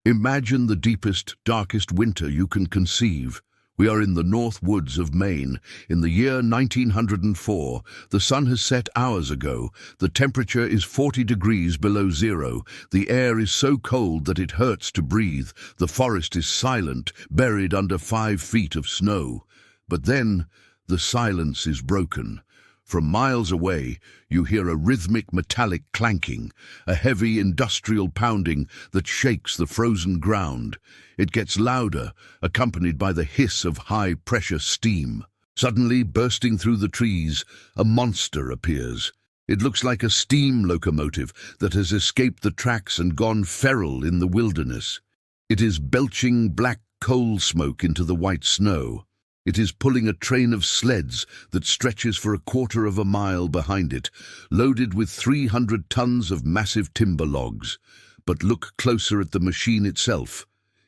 Imagine the deepest, darkest winter you can conceive. We are in the North Woods of Maine. In the year 1904, the sun has set hours ago. The temperature is 40 degrees below zero. The air is so cold that it hurts to breathe. The forest is silent, buried under 5 feet of snow. But then, the silence is broken. From miles away, you hear a rhythmic metallic clanking, a heavy industrial pounding that shakes the frozen ground. It gets louder, accompanied by the hiss of high-pressure steam. Suddenly, bursting through the trees, a monster appears. It looks like a steam locomotive that has escaped the tracks and gone feral in the wilderness. It is belching black coal smoke into the white snow. It is pulling a train of sleds that stretches for 1/4 of a mile behind it, loaded with 300 tons of massive timber logs. But look closer at the machine itself.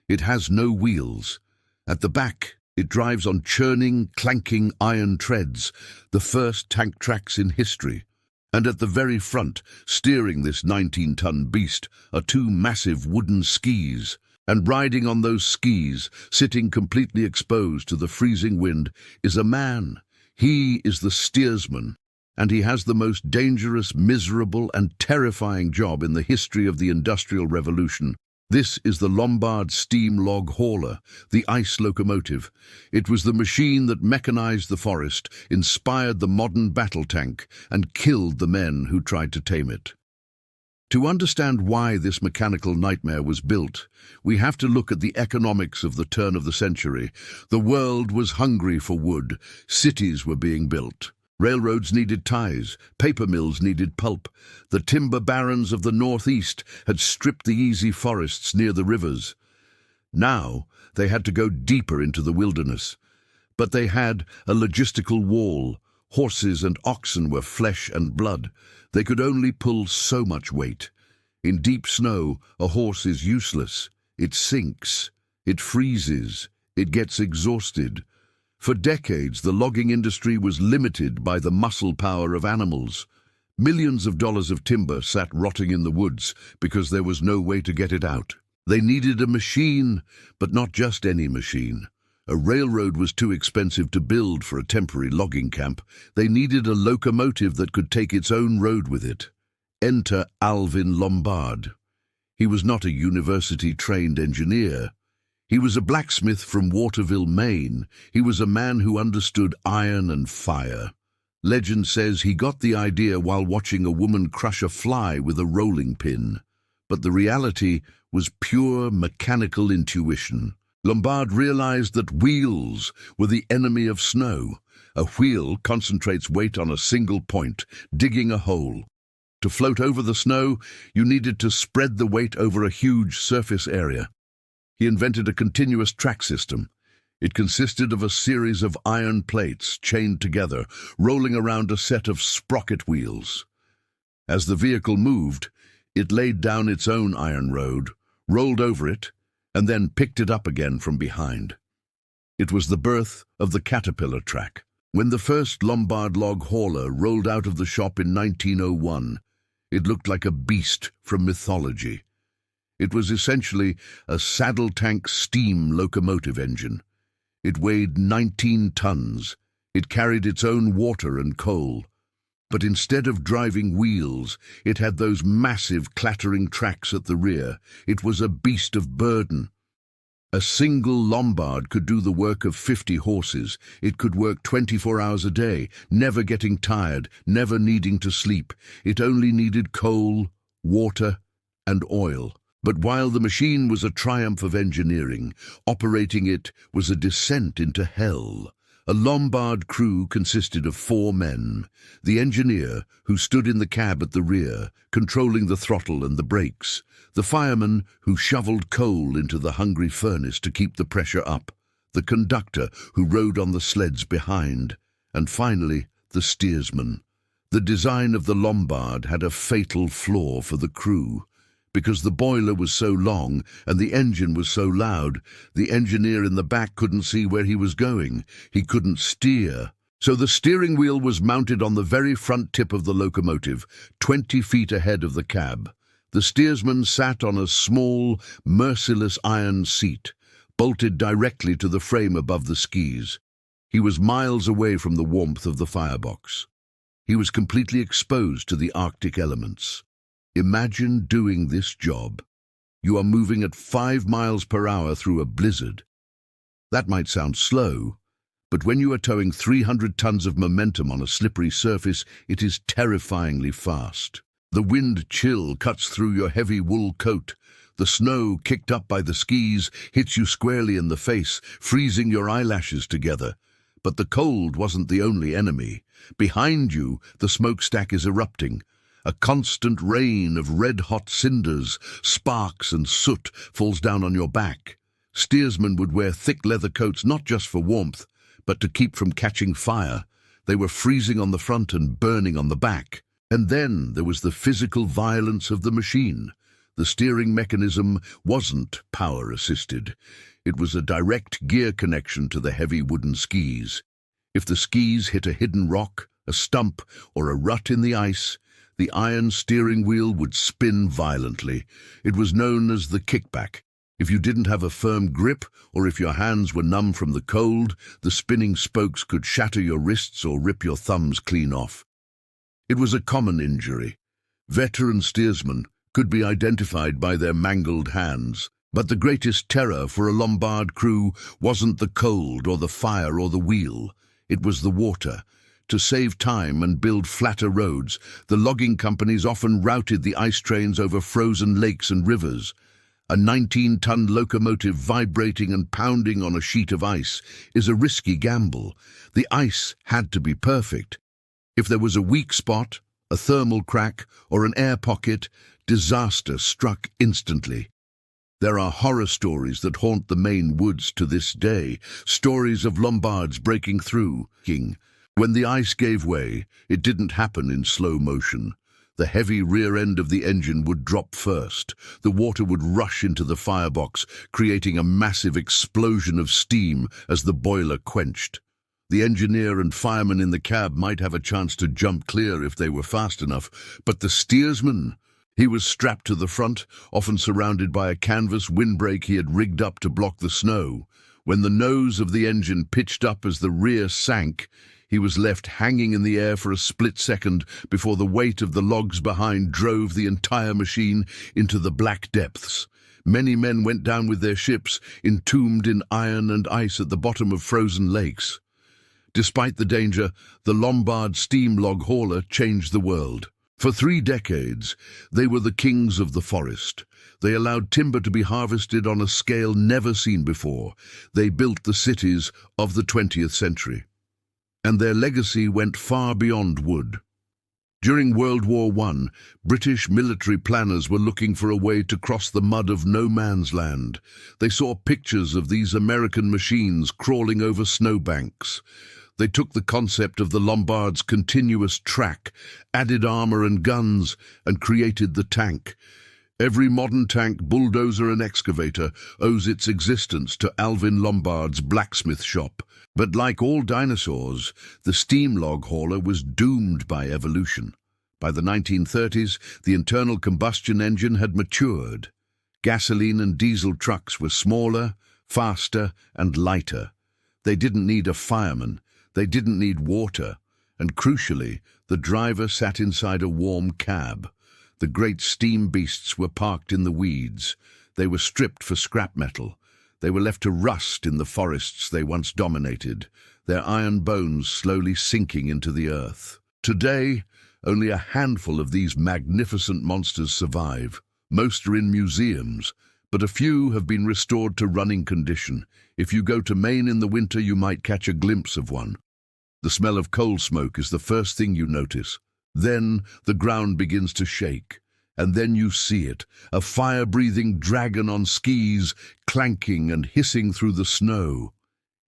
It has no wheels. At the back, it drives on churning, clanking iron treads, the first tank tracks in history. And at the very front, steering this 19-ton beast, are 2 massive wooden skis. And riding on those skis, sitting completely exposed to the freezing wind, is a man. He is the steersman, and he has the most dangerous, miserable, and terrifying job in the history of the Industrial Revolution. This is the Lombard steam log hauler, the ice locomotive. It was the machine that mechanized the forest, inspired the modern battle tank, and killed the men who tried to tame it. To understand why this mechanical nightmare was built, we have to look at the economics of the turn of the century. The world was hungry for wood. Cities were being built. Railroads needed ties. Paper mills needed pulp. The timber barons of the Northeast had stripped the easy forests near the rivers. Now they had to go deeper into the wilderness. But they had a logistical wall. Horses and oxen were flesh and blood. They could only pull so much weight. In deep snow, a horse is useless. It sinks. It freezes. It gets exhausted. For decades, the logging industry was limited by the muscle power of animals. Millions of dollars of timber sat rotting in the woods because there was no way to get it out. They needed a machine, but not just any machine. A railroad was too expensive to build for a temporary logging camp. They needed a locomotive that could take its own road with it. Enter Alvin Lombard. He was not a university-trained engineer. He was a blacksmith from Waterville, Maine. He was a man who understood iron and fire. Legend says he got the idea while watching a woman crush a fly with a rolling pin. But the reality was pure mechanical intuition. Lombard realized that wheels were the enemy of snow. A wheel concentrates weight on a single point, digging a hole. To float over the snow, you needed to spread the weight over a huge surface area. He invented a continuous track system. It consisted of a series of iron plates chained together, rolling around a set of sprocket wheels. As the vehicle moved, it laid down its own iron road, rolled over it, and then picked it up again from behind. It was the birth of the Caterpillar track. When the first Lombard log hauler rolled out of the shop in 1901, it looked like a beast from mythology. It was essentially a saddle tank steam locomotive engine. It weighed 19 tons. It carried its own water and coal. But instead of driving wheels, it had those massive clattering tracks at the rear. It was a beast of burden. A single Lombard could do the work of 50 horses. It could work 24 hours a day, never getting tired, never needing to sleep. It only needed coal, water, and oil. But while the machine was a triumph of engineering, operating it was a descent into hell. A Lombard crew consisted of 4 men. The engineer, who stood in the cab at the rear, controlling the throttle and the brakes. The fireman, who shoveled coal into the hungry furnace to keep the pressure up. The conductor, who rode on the sleds behind. And finally, the steersman. The design of the Lombard had a fatal flaw for the crew. Because the boiler was so long and the engine was so loud, the engineer in the back couldn't see where he was going. He couldn't steer. So the steering wheel was mounted on the very front tip of the locomotive, 20 feet ahead of the cab. The steersman sat on a small, merciless iron seat, bolted directly to the frame above the skis. He was miles away from the warmth of the firebox. He was completely exposed to the Arctic elements. Imagine doing this job. You are moving at 5 miles per hour through a blizzard. That might sound slow, but when you are towing 300 tons of momentum on a slippery surface, it is terrifyingly fast. The wind chill cuts through your heavy wool coat. The snow, kicked up by the skis, hits you squarely in the face, freezing your eyelashes together. But the cold wasn't the only enemy. Behind you, the smokestack is erupting. A constant rain of red-hot cinders, sparks and soot falls down on your back. Steersmen would wear thick leather coats not just for warmth, but to keep from catching fire. They were freezing on the front and burning on the back. And then there was the physical violence of the machine. The steering mechanism wasn't power-assisted. It was a direct gear connection to the heavy wooden skis. If the skis hit a hidden rock, a stump, or a rut in the ice, the iron steering wheel would spin violently. It was known as the kickback. If you didn't have a firm grip, or if your hands were numb from the cold, the spinning spokes could shatter your wrists or rip your thumbs clean off. It was a common injury. Veteran steersmen could be identified by their mangled hands. But the greatest terror for a Lombard crew wasn't the cold or the fire or the wheel. It was the water. To save time and build flatter roads, the logging companies often routed the ice trains over frozen lakes and rivers. A 19-ton locomotive vibrating and pounding on a sheet of ice is a risky gamble. The ice had to be perfect. If there was a weak spot, a thermal crack, or an air pocket, disaster struck instantly. There are horror stories that haunt the Maine woods to this day, stories of Lombards breaking through. When the ice gave way, it didn't happen in slow motion. The heavy rear end of the engine would drop first. The water would rush into the firebox, creating a massive explosion of steam as the boiler quenched. The engineer and fireman in the cab might have a chance to jump clear if they were fast enough, but the steersman, he was strapped to the front, often surrounded by a canvas windbreak he had rigged up to block the snow. When the nose of the engine pitched up as the rear sank, he was left hanging in the air for a split second before the weight of the logs behind drove the entire machine into the black depths. Many men went down with their ships, entombed in iron and ice at the bottom of frozen lakes. Despite the danger, the Lombard steam log hauler changed the world. For 3 decades, they were the kings of the forest. They allowed timber to be harvested on a scale never seen before. They built the cities of the 20th century. And their legacy went far beyond wood. During World War I, British military planners were looking for a way to cross the mud of no man's land. They saw pictures of these American machines crawling over snowbanks. They took the concept of the Lombard's continuous track, added armor and guns, and created the tank. Every modern tank, bulldozer and excavator owes its existence to Alvin Lombard's blacksmith shop. But like all dinosaurs, the steam log hauler was doomed by evolution. By the 1930s, the internal combustion engine had matured. Gasoline and diesel trucks were smaller, faster, and lighter. They didn't need a fireman. They didn't need water, and crucially, the driver sat inside a warm cab. The great steam beasts were parked in the weeds. They were stripped for scrap metal. They were left to rust in the forests they once dominated, their iron bones slowly sinking into the earth. Today, only a handful of these magnificent monsters survive. Most are in museums, but a few have been restored to running condition. If you go to Maine in the winter, you might catch a glimpse of one. The smell of coal smoke is the first thing you notice. Then the ground begins to shake, and then you see it, a fire-breathing dragon on skis, clanking and hissing through the snow.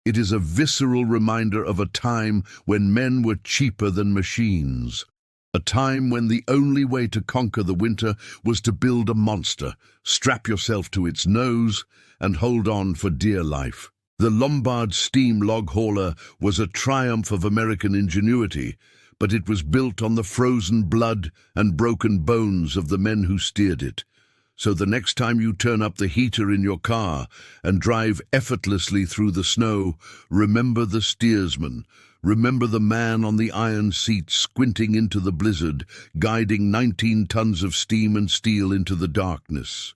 It is a visceral reminder of a time when men were cheaper than machines. A time when the only way to conquer the winter was to build a monster, strap yourself to its nose, and hold on for dear life. The Lombard steam log hauler was a triumph of American ingenuity, but it was built on the frozen blood and broken bones of the men who steered it. So the next time you turn up the heater in your car and drive effortlessly through the snow, remember the steersman. Remember the man on the iron seat squinting into the blizzard, guiding 19 tons of steam and steel into the darkness.